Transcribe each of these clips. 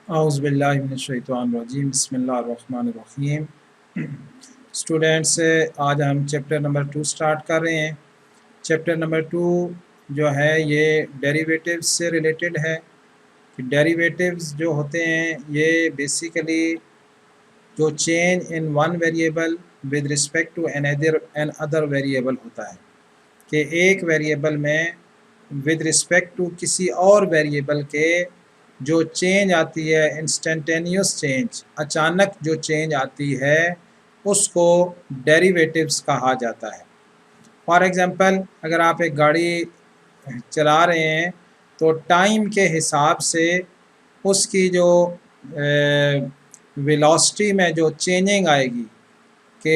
औज़ुबिल्लाहिमिनश्शैतानिर्रजीम बिस्मिल्लाहिर्रहमानिर्रहीम। स्टूडेंट्स, आज हम चैप्टर नंबर 2 स्टार्ट कर रहे हैं। चैप्टर नंबर 2 जो है ये डेरिवेटिव्स से रिलेटेड है कि डेरिवेटिव्स जो होते हैं ये बेसिकली जो change in one variable with respect to another variable होता है कि एक वेरिएबल में विद रिस्पेक्ट टू किसी और वेरिएबल के जो चेंज आती है, इंस्टेंटेनियस चेंज, अचानक जो चेंज आती है उसको डेरिवेटिव्स कहा जाता है। फॉर एग्ज़ाम्पल, अगर आप एक गाड़ी चला रहे हैं तो टाइम के हिसाब से उसकी जो वेलोसिटी में जो चेंजिंग आएगी कि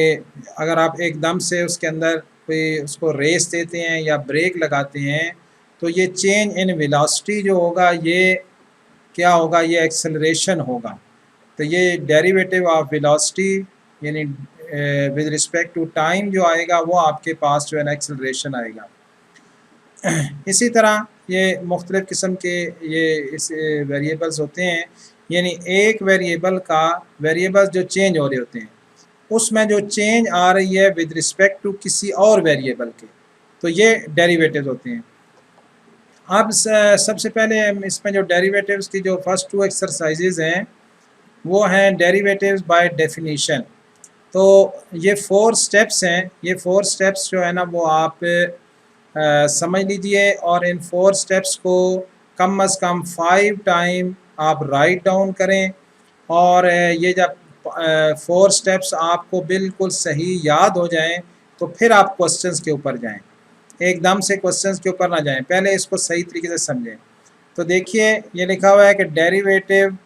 अगर आप एकदम से उसके अंदर कोई उसको रेस देते हैं या ब्रेक लगाते हैं तो ये चेंज इन वेलोसिटी जो होगा ये क्या होगा, ये एक्सेलरेशन होगा। तो ये डेरिवेटिव ऑफ वेलोसिटी यानी विद रिस्पेक्ट टू टाइम जो आएगा वो आपके पास जो है ना एक्सेलरेशन आएगा। इसी तरह ये मुख्तलिफ़ किस्म के ये इस वेरिएबल्स होते हैं, यानी एक वेरिएबल्स जो चेंज हो रहे होते हैं उसमें जो चेंज आ रही है विद रिस्पेक्ट टू किसी और वेरिएबल के, तो ये डेरिवेटिव होते हैं। अब सबसे पहले हम इसमें जो डेरिवेटिव्स की जो फर्स्ट 2 एक्सरसाइजेज हैं वो हैं डेरिवेटिव्स बाय डेफिनीशन। तो ये 4 स्टेप्स हैं, ये 4 स्टेप्स जो है ना वो आप समझ लीजिए और इन 4 स्टेप्स को कम अज़ कम 5 टाइम आप राइट डाउन करें और ये जब 4 स्टेप्स आपको बिल्कुल सही याद हो जाएं तो फिर आप क्वेश्चंस के ऊपर जाएं, एकदम से क्वेश्चंस के ऊपर ना जाएं, पहले इसको सही तरीके से समझें। तो देखिए ये लिखा हुआ है कि डेरिवेटिव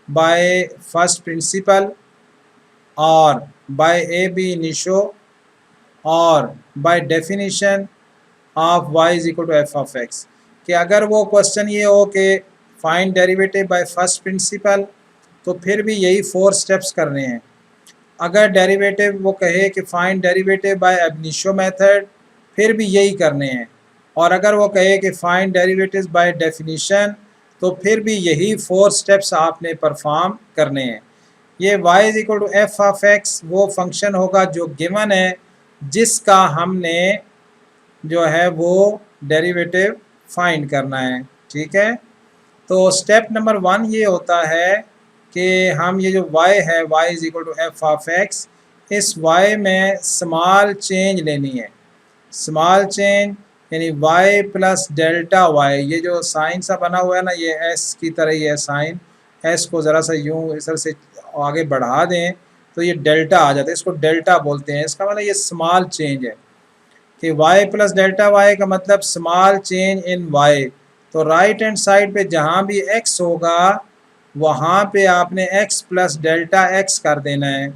बाय फर्स्ट प्रिंसिपल और बाय ए बी इनिशियो और by definition of y is equal to f of x. कि अगर वो क्वेश्चन ये हो कि find derivative by first principle तो फिर भी यही 4 स्टेप्स करने हैं। अगर डेरिवेटिव वो कहे कि find derivative by ab initio method फिर भी यही करने हैं, और अगर वो कहे कि फाइंड डेरिवेटिव्स बाय डेफिनीशन तो फिर भी यही 4 स्टेप्स आपने परफॉर्म करने हैं। ये y is equal to f of x वो फंक्शन होगा जो गिवन है, जिसका हमने जो है वो डेरिवेटिव फाइंड करना है। ठीक है, तो स्टेप नंबर 1 ये होता है कि हम ये जो y है y is equal to f of x, इस y में स्मॉल चेंज लेनी है। स्मॉल चेंज यानी y प्लस डेल्टा y, ये जो साइन सा बना हुआ है ना ये s की तरह ही है साइन, s को ज़रा सा यूँ इस तरह से आगे बढ़ा दें तो ये डेल्टा आ जाता है, इसको डेल्टा बोलते हैं। इसका मतलब ये स्मॉल चेंज है कि y प्लस डेल्टा y का मतलब स्मॉल चेंज इन y। तो राइट हैंड साइड पे जहाँ भी x होगा वहाँ पे आपने x प्लस डेल्टा x कर देना है,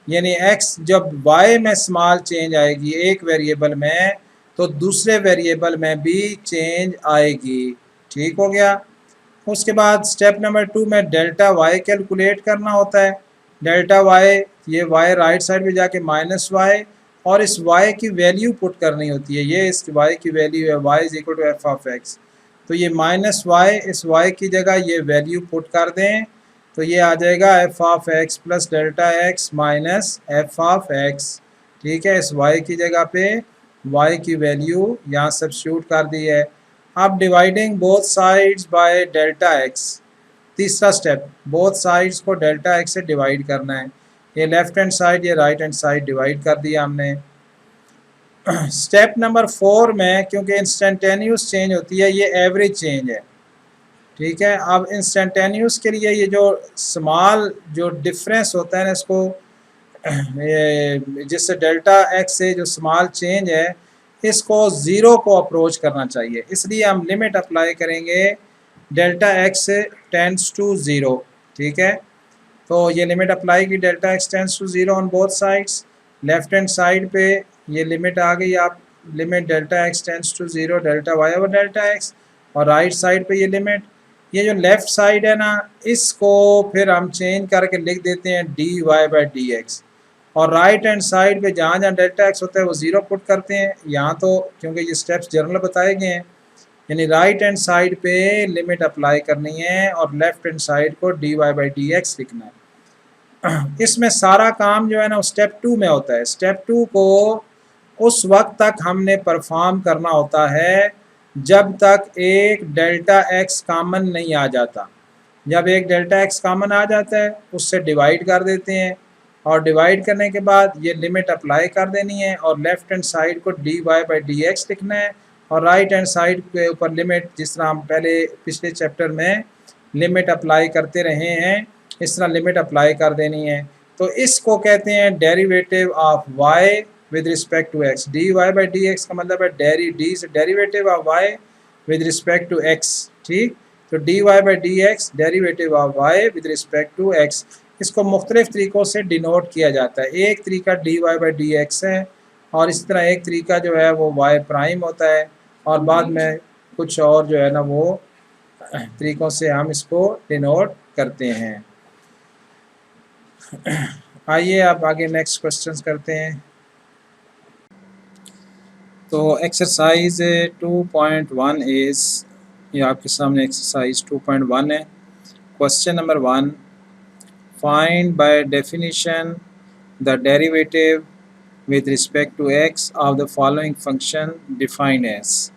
यानी x जब y में स्मॉल चेंज आएगी एक वेरिएबल में तो दूसरे वेरिएबल में भी चेंज आएगी। ठीक हो गया। उसके बाद स्टेप नंबर 2 में डेल्टा y कैलकुलेट करना होता है। डेल्टा y, ये y राइट साइड पे जाके माइनस y और इस y की वैल्यू पुट करनी होती है। ये इस y की वैल्यू है y is equal to f of x, तो ये माइनस y, इस y की जगह ये वैल्यू पुट कर दें तो ये आ जाएगा F of x plus delta x minus F of x. ठीक है, इस y की जगह पे y की वैल्यू यहाँ सब्स्टिट्यूट कर दी है। अब dividing both sides by delta x, तीसरा स्टेप, बोथ साइड्स को डेल्टा एक्स से डिवाइड करना है। ये लेफ्ट हैंड साइड ये राइट हैंड साइड डिवाइड कर दिया हमने। स्टेप नंबर 4 में क्योंकि इंस्टेंटेनियस चेंज होती है, ये एवरेज चेंज है। ठीक है, अब इंस्टेंटेनियस के लिए ये जो स्मॉल जो डिफरेंस होता है ना इसको जिससे डेल्टा एक्स से जो स्मॉल चेंज है इसको ज़ीरो को अप्रोच करना चाहिए, इसलिए हम लिमिट अप्लाई करेंगे delta x tends to zero. ठीक है, तो ये लिमिट अप्लाई की delta x tends to zero on both sides. Left hand side पे ये लिमिट आ गई, आप limit delta x tends to zero delta y over delta x, और राइट साइड पे ये लिमिट, ये जो लेफ़्ट साइड है ना इसको फिर हम चेंज करके लिख देते हैं d y by d x, और राइट हैंड साइड पे जहाँ जहाँ डेल्टा एक्स होता है वो ज़ीरो पुट करते हैं। यहाँ तो क्योंकि ये स्टेप्स जनरल बताए गए हैं यानी राइट हैंड साइड पे लिमिट अप्लाई करनी है और लेफ्ट हैंड साइड को dy बाई डी एक्स लिखना है। इसमें सारा काम जो है ना स्टेप 2 में होता है। स्टेप 2 को उस वक्त तक हमने परफॉर्म करना होता है जब तक एक डेल्टा एक्स कॉमन नहीं आ जाता। जब एक डेल्टा एक्स कॉमन आ जाता है उससे डिवाइड कर देते हैं और डिवाइड करने के बाद ये लिमिट अप्लाई कर देनी है और लेफ्ट हैंड साइड को dy बाई डी एक्स लिखना है और राइट हैंड साइड के ऊपर लिमिट, जिस तरह हम पहले पिछले चैप्टर में लिमिट अप्लाई करते रहे हैं, इस तरह लिमिट अप्लाई कर देनी है। तो इसको कहते हैं derivative of y with respect to x। dy by d x का मतलब है डी से derivative of y with respect to x। ठीक, तो dy by d x derivative of y with respect to x। इसको मुख्तलिफ तरीक़ों से डिनोट किया जाता है। एक तरीका dy बाई डी एक्स है और इस तरह एक तरीका जो है वो y प्राइम होता है और बाद में कुछ और जो है ना वो तरीक़ों से हम इसको डिनोट करते हैं। आइए अब आगे नेक्स्ट क्वेश्चंस करते हैं। तो एक्सरसाइज 2.1 इज़, ये आपके सामने एक्सरसाइज 2.1 है। Question number 1, find by definition the derivative with respect to x of the following function defined as.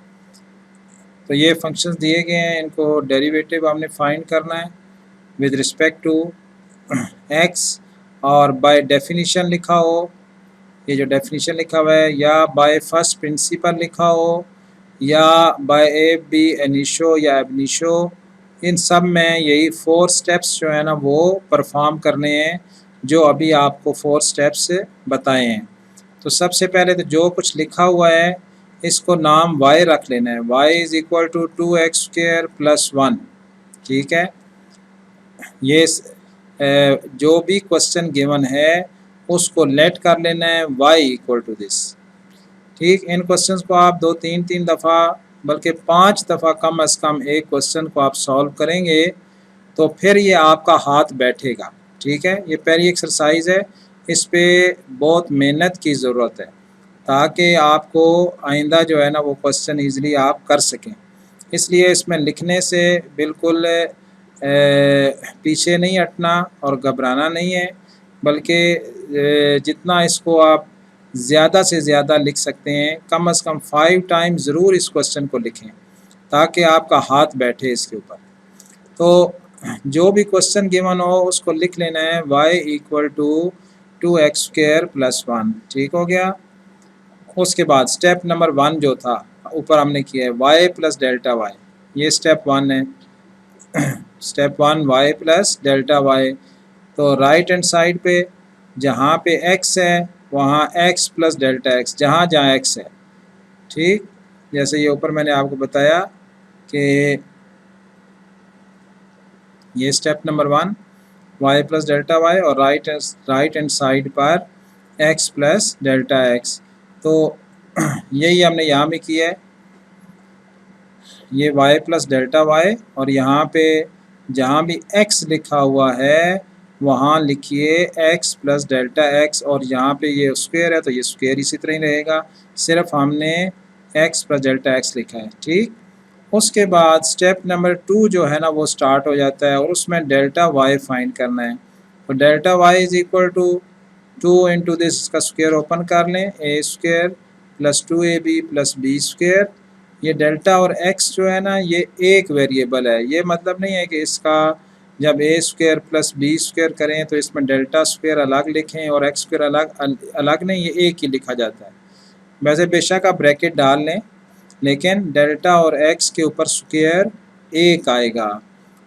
तो ये फंक्शंस दिए गए हैं, इनको डेरिवेटिव हमने फाइंड करना है विद रिस्पेक्ट टू x और बाय डेफिनेशन लिखा हो, ये जो डेफिनेशन लिखा हुआ है, या बाय फर्स्ट प्रिंसिपल लिखा हो या बाय ए बी इनिशियो या एबनिशियो, इन सब में यही 4 स्टेप्स जो है ना वो परफॉर्म करने हैं जो अभी आपको 4 स्टेप्स बताए हैं। तो सबसे पहले तो जो कुछ लिखा हुआ है इसको नाम y रख लेना है। y is equal to 2x² plus 1। ठीक है, ये जो भी क्वेश्चन गिवन है उसको लेट कर लेना है y इक्वल टू दिस। ठीक, इन क्वेश्चंस को आप 2-3 दफ़ा बल्कि 5 दफ़ा कम अज़ कम एक क्वेश्चन को आप सॉल्व करेंगे तो फिर ये आपका हाथ बैठेगा। ठीक है, ये पहली एक्सरसाइज है, इस पे बहुत मेहनत की ज़रूरत है ताकि आपको आइंदा जो है ना वो क्वेश्चन ईज़िली आप कर सकें। इसलिए इसमें लिखने से बिल्कुल पीछे नहीं हटना और घबराना नहीं है, बल्कि जितना इसको आप ज़्यादा से ज़्यादा लिख सकते हैं, कम से कम 5 टाइम ज़रूर इस क्वेश्चन को लिखें ताकि आपका हाथ बैठे इसके ऊपर। तो जो भी क्वेश्चन गिवन हो उसको लिख लेना है y equal to 2x² plus 1। ठीक हो गया। उसके बाद स्टेप नंबर 1 जो था ऊपर हमने किया है y प्लस डेल्टा y, ये स्टेप 1 है। Step 1 y plus delta y। तो राइट हैंड साइड पे जहाँ पे x है वहाँ x प्लस डेल्टा x, जहाँ जहाँ x है। ठीक, जैसे ये ऊपर मैंने आपको बताया कि ये step number 1 y plus delta y और राइट हैंड साइड पर x प्लस डेल्टा x। तो यही हमने यहाँ भी किया है, ये y प्लस डेल्टा y और यहाँ पे जहाँ भी x लिखा हुआ है वहाँ लिखिए x प्लस डेल्टा x और यहाँ पे ये स्क्वायर है तो ये स्क्वायर इसी तरह ही रहेगा, सिर्फ हमने x प्लस डेल्टा x लिखा है। ठीक, उसके बाद स्टेप नंबर 2 जो है ना वो स्टार्ट हो जाता है और उसमें डेल्टा y फाइंड करना है। तो delta y is equal to 2 into this, इसका स्क्वायर ओपन कर लें, a² plus 2ab plus b²। ये डेल्टा और x जो है ना ये एक वेरिएबल है, ये मतलब नहीं है कि इसका जब a² प्लस b² करें तो इसमें डेल्टा स्क्वायर अलग लिखें और x² अलग नहीं, ये एक ही लिखा जाता है। वैसे बेशक आप ब्रैकेट डाल लें लेकिन डेल्टा और x के ऊपर स्क्वायर एक आएगा।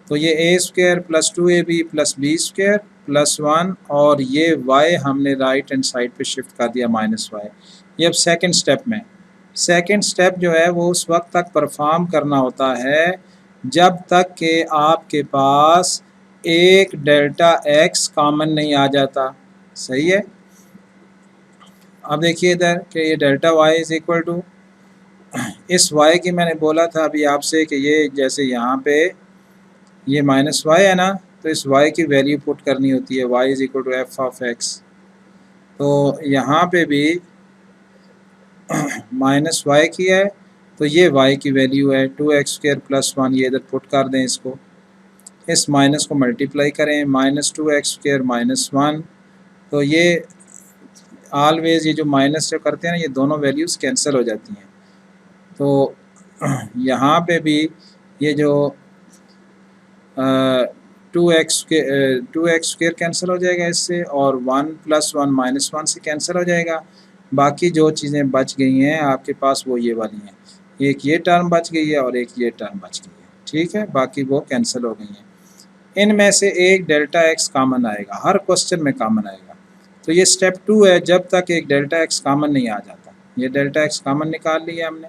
तो ये a² plus 2ab plus b² plus 1 और ये y हमने राइट हैंड साइड पे शिफ्ट कर दिया -y। ये अब सेकंड स्टेप में, सेकंड स्टेप जो है वो उस वक्त तक परफॉर्म करना होता है जब तक कि आपके पास एक डेल्टा x कॉमन नहीं आ जाता। सही है, अब देखिए इधर कि ये delta y is equal to, इस y की मैंने बोला था अभी आपसे कि ये जैसे यहाँ पे ये -y है ना, तो इस y की वैल्यू पुट करनी होती है, y is equal to f of x। तो यहाँ पे भी -y की है तो ये y की वैल्यू है 2x² + 1, ये इधर पुट कर दें इसको, इस माइनस को मल्टीप्लाई करें, -2x² - 1, तो ये ऑलवेज ये जो माइनस जो करते हैं ना, ये दोनों वैल्यूज़ कैंसिल हो जाती हैं। तो यहाँ पे भी ये जो 2x² कैंसिल हो जाएगा इससे, और 1 + 1 - 1 से कैंसिल हो जाएगा। बाकी जो चीज़ें बच गई हैं आपके पास वो ये वाली हैं, एक ये टर्म बच गई है और एक ये टर्म बच गई है, ठीक है, बाकी वो कैंसिल हो गई हैं। इनमें से एक डेल्टा एक्स कॉमन आएगा, हर क्वेश्चन में कॉमन आएगा। तो ये स्टेप 2 है, जब तक एक डेल्टा एक्स कॉमन नहीं आ जाता। ये डेल्टा एक्स कॉमन निकाल लिया हमने।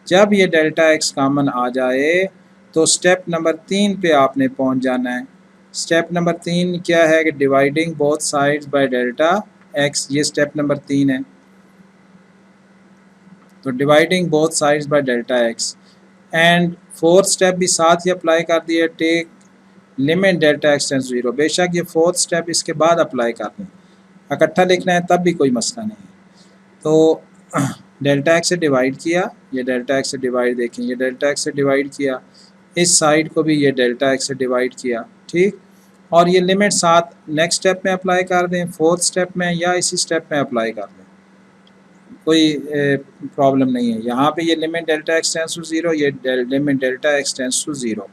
जब ये डेल्टा एक्स कॉमन आ जाए तो स्टेप नंबर 3 पे आपने पहुंच जाना है। स्टेप नंबर 3 क्या है कि dividing both sides by delta x, ये स्टेप नंबर 3 है। तो dividing both sides by delta x, and fourth step भी साथ ही अप्लाई कर दिया, take limit delta x tends to 0। बेशक ये फोर्थ स्टेप इसके बाद अप्लाई कर दें, इकट्ठा लिखना है तब भी कोई मसला नहीं है। तो डेल्टा एक्स से डिवाइड किया, ये डेल्टा एक्स से डिवाइड, देखें ये डेल्टा एक्स से डिवाइड किया, इस साइड को भी ये डेल्टा एक्स से डिवाइड किया, ठीक। और ये लिमिट साथ नेक्स्ट स्टेप में अप्लाई कर दें, फोर्थ स्टेप में या इसी स्टेप में अप्लाई कर दें, कोई प्रॉब्लम नहीं है। यहाँ पे ये limit delta x tends to 0, ये limit delta x tends to 0,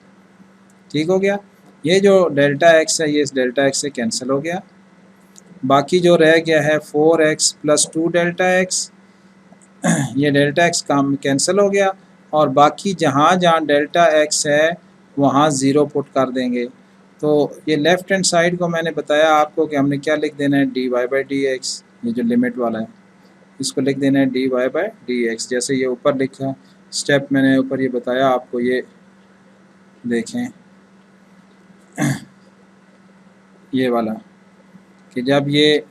ठीक हो गया। ये जो डेल्टा एक्स है ये इस डेल्टा एक्स से कैंसिल हो गया, बाकी जो रह गया है 4x + 2 डेल्टा एक्स, ये डेल्टा एक्स काम कैंसिल हो गया, और बाकी जहाँ जहाँ डेल्टा एक्स है वहाँ 0 पुट कर देंगे। तो ये लेफ़्ट हैंड साइड को मैंने बताया आपको कि हमने क्या लिख देना है, dy/dx, ये जो लिमिट वाला है इसको लिख देना है dy/dx, जैसे ये ऊपर लिखा स्टेप मैंने ऊपर ये बताया आपको, ये देखें ये वाला कि जब ये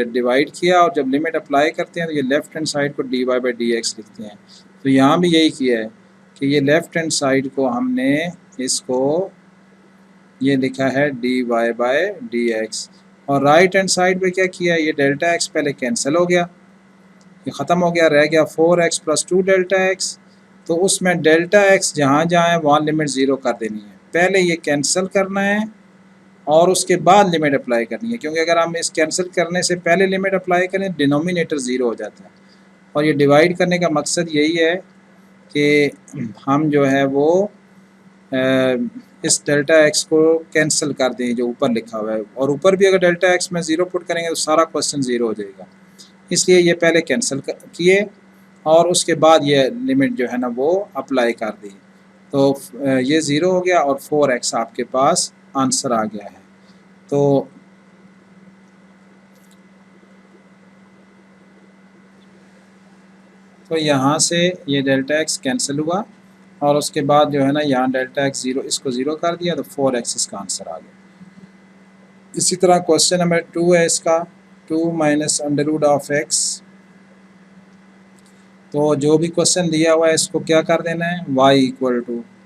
डिवाइड किया और जब लिमिट अप्लाई करते हैं तो ये लेफ़्ट हैंड साइड को dy/dx लिखते हैं। तो यहाँ भी यही किया है कि ये लेफ़्ट हैंड साइड को हमने इसको ये लिखा है dy/dx, और राइट हैंड साइड पे क्या किया, ये डेल्टा एक्स पहले कैंसिल हो गया, ये ख़त्म हो गया, रह गया 4x + 2 डेल्टा एक्स। तो उसमें डेल्टा एक्स जहाँ जहाँ है वहाँ लिमिट 0 कर देनी है, पहले ये कैंसिल करना है और उसके बाद लिमिट अप्लाई करनी है, क्योंकि अगर हम इस कैंसिल करने से पहले लिमिट अप्लाई करें डिनोमिनेटर 0 हो जाता है। और ये डिवाइड करने का मकसद यही है कि हम जो है वो इस डेल्टा एक्स को कैंसिल कर दें जो ऊपर लिखा हुआ है, और ऊपर भी अगर डेल्टा एक्स में 0 पुट करेंगे तो सारा क्वेश्चन 0 हो जाएगा, इसलिए ये पहले कैंसिल किए और उसके बाद ये लिमिट जो है ना वो अप्लाई कर दी। तो ये 0 हो गया और 4x आपके पास आंसर आ गया है। तो यहाँ से ये डेल्टा एक्स कैंसिल हुआ और उसके बाद जो है ना यहाँ डेल्टा एक्स 0, इसको 0 कर दिया तो 4x इसका आंसर आ गया। इसी तरह क्वेश्चन नंबर 2 है इसका, 2 - √(x). तो जो भी क्वेश्चन दिया हुआ है इसको क्या कर देना है, y =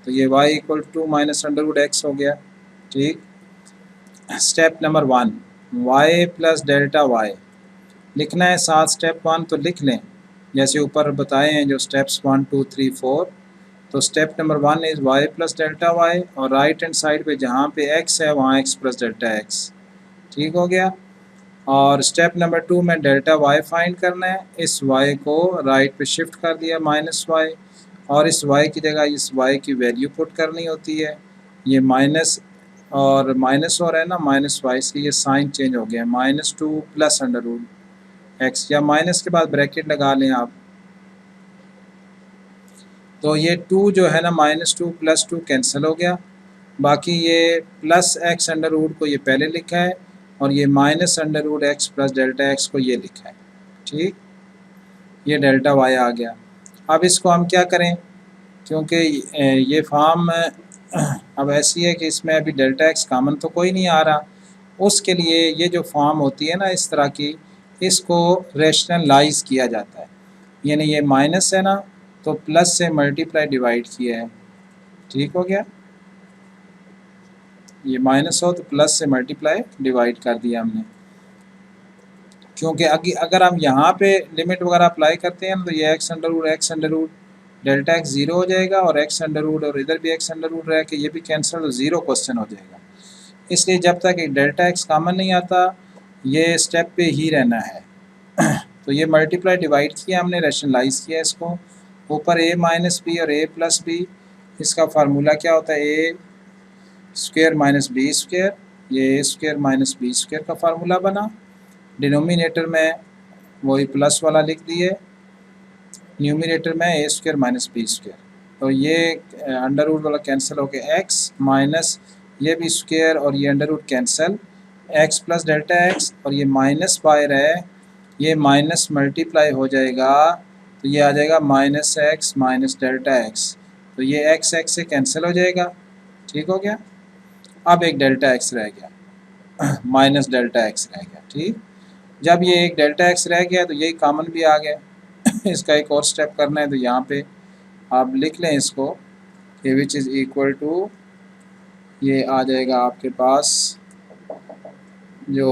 तो ये y = 2 - √x हो गया, ठीक। Step number 1, y + delta y लिखना है साथ स्टेप 1, तो लिख लें जैसे ऊपर बताए हैं जो स्टेप्स 1 2 3 4। तो step number 1 is y + delta y, और राइट हैंड साइड पे जहाँ पे x है वहाँ x + डेल्टा x, ठीक हो गया। और स्टेप नंबर 2 में डेल्टा y फाइंड करना है, इस y को राइट पे शिफ्ट कर दिया -y, और इस y की जगह इस y की वैल्यू पुट करनी होती है। ये माइनस और माइनस हो रहा है ना, -y से ये साइन चेंज हो गया, -2 + √x, या माइनस के बाद ब्रैकेट लगा लें आप। तो ये 2 जो है ना -2 + 2 कैंसिल हो गया, बाकी ये +x को ये पहले लिखा है और ये -√x + डेल्टा x को ये लिखा है, ठीक। ये डेल्टा y आ गया। अब इसको हम क्या करें, क्योंकि ये फॉर्म अब ऐसी है कि इसमें अभी डेल्टा x कॉमन तो कोई नहीं आ रहा, उसके लिए ये जो फॉर्म होती है ना इस तरह की, इसको रैशनलाइज़ किया जाता है, यानी ये माइनस है ना तो प्लस से मल्टीप्लाई डिवाइड किया है, ठीक हो गया। ये माइनस हो तो प्लस से मल्टीप्लाई डिवाइड कर दिया हमने, क्योंकि अगर हम यहाँ पे लिमिट वगैरह अप्लाई करते हैं तो ये x√x डेल्टा एक्स ज़ीरो हो जाएगा और एक्स अंडर रूट और इधर भी एक्स अंडर रूट रह के ये भी कैंसिल तो ज़ीरो क्वेश्चन हो जाएगा। इसलिए जब तक एक डेल्टा एक्स कॉमन नहीं आता ये स्टेप पे ही रहना है। तो ये मल्टीप्लाई डिवाइड किया हमने, रैशनलाइज किया इसको, ऊपर a माइनस बी और a प्लस बी, इसका फार्मूला क्या होता है ए स्क्वायर माइनस बी स्क्वायर, ये ए स्क्वायर माइनस बी स्क्वायर का फार्मूला बना। डिनोमिनेटर में वही प्लस वाला लिख दिए, न्यूमिनेटर में ए स्क्वायर माइनस बी स्क्वायर, तो ये अंडर रूट वाला कैंसिल हो गया एक्स माइनस ये भी स्क्वायर और ये under root cancel, x plus delta x और ये माइनस बाहर है, ये माइनस मल्टीप्लाई हो जाएगा तो ये आ जाएगा minus x minus delta x, तो ये एक्स एक्स से कैंसिल हो जाएगा। ठीक हो गया। अब एक डेल्टा एक्स रह गया माइनस डेल्टा एक्स रह गया। ठीक, जब ये एक डेल्टा एक्स रह गया तो यही कॉमन भी आ गया इसका एक और स्टेप करना है, तो यहाँ पे आप लिख लें इसको कि विच इज़ इक्वल टू, ये आ जाएगा आपके पास जो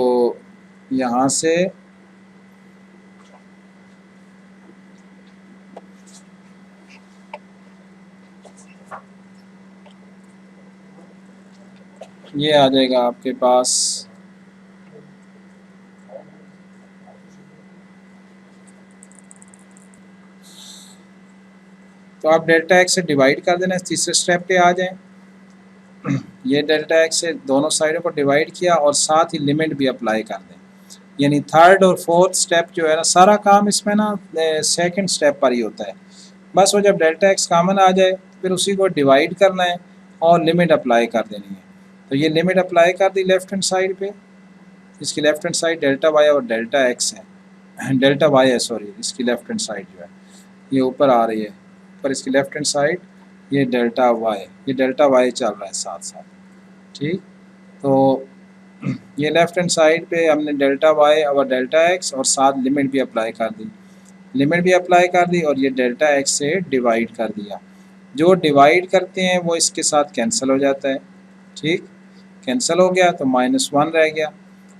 यहाँ से ये आ जाएगा आपके पास तो आप डेल्टा एक्स से डिवाइड कर देना, तीसरे स्टेप पे आ जाएं। ये डेल्टा एक्स से दोनों साइडों को डिवाइड किया और साथ ही लिमिट भी अप्लाई कर दें, यानी थर्ड और फोर्थ स्टेप जो है ना सारा काम इसमें ना सेकंड स्टेप पर ही होता है। बस वो जब डेल्टा एक्स कॉमन आ जाए फिर उसी को डिवाइड करना है और लिमिट अप्लाई कर देनी है। तो ये लिमिट अप्लाई कर दी लेफ्ट हैंड साइड पे, इसकी left hand side delta y और डेल्टा एक्स है डेल्टा वाई है सॉरी, इसकी लेफ्ट हैंड साइड जो है ये ऊपर आ रही है, पर इसकी लेफ्ट हैंड साइड ये डेल्टा वाई, ये डेल्टा वाई चल रहा है साथ साथ। ठीक, तो ये लेफ्ट हैंड साइड पे हमने डेल्टा वाई और डेल्टा एक्स और साथ लिमिट भी अप्लाई कर दी, लिमिट भी अप्लाई कर दी और ये डेल्टा एक्स से डिवाइड कर दिया। जो डिवाइड करते हैं वो इसके साथ कैंसिल हो जाता है। ठीक, कैंसिल हो गया तो -1 रह गया।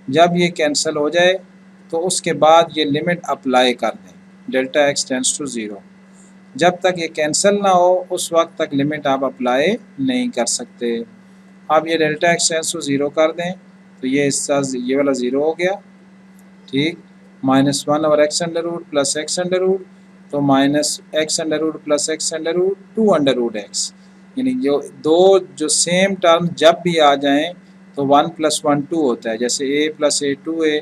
जब ये कैंसिल हो जाए तो उसके बाद ये लिमिट अप्लाई कर दें, डेल्टा एक्स टेंड्स टू 0। जब तक ये कैंसिल ना हो उस वक्त तक लिमिट आप अप्लाई नहीं कर सकते। आप ये डेल्टा एक्स टेंड्स टू 0 कर दें तो ये हिस्सा ये वाला 0 हो गया। ठीक, -1 और x under root plus x under root, तो minus x under root plus x under root 2 under root x, यानी जो सेम टर्म जब भी आ जाएं तो 1 + 1 2 होता है, जैसे a + a 2a,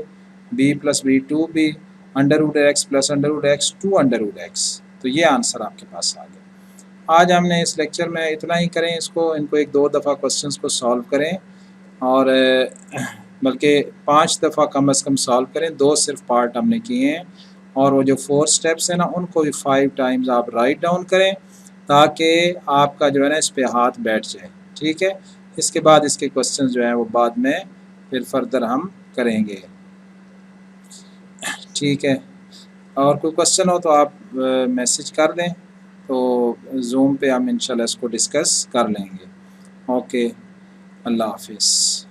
b + b 2b, under root x plus under root x 2 under root x. तो ये आंसर आपके पास आ गया। आज हमने इस लेक्चर में इतना ही करें, इनको एक दो दफ़ा क्वेश्चंस को सॉल्व करें और बल्कि 5 दफ़ा कम से कम सॉल्व करें, 2 सिर्फ पार्ट हमने किए हैं और वो जो 4 स्टेप्स हैं ना उनको भी 5 टाइम्स आप राइट डाउन करें ताकि आपका जो है ना इस पे हाथ बैठ जाए। ठीक है, इसके बाद इसके क्वेश्चंस जो हैं वो बाद में फिर फर्दर हम करेंगे। ठीक है, और कोई क्वेश्चन हो तो आप मैसेज कर दें तो जूम पे हम इंशाल्लाह इसको डिस्कस कर लेंगे। ओके, अल्लाह हाफिज़।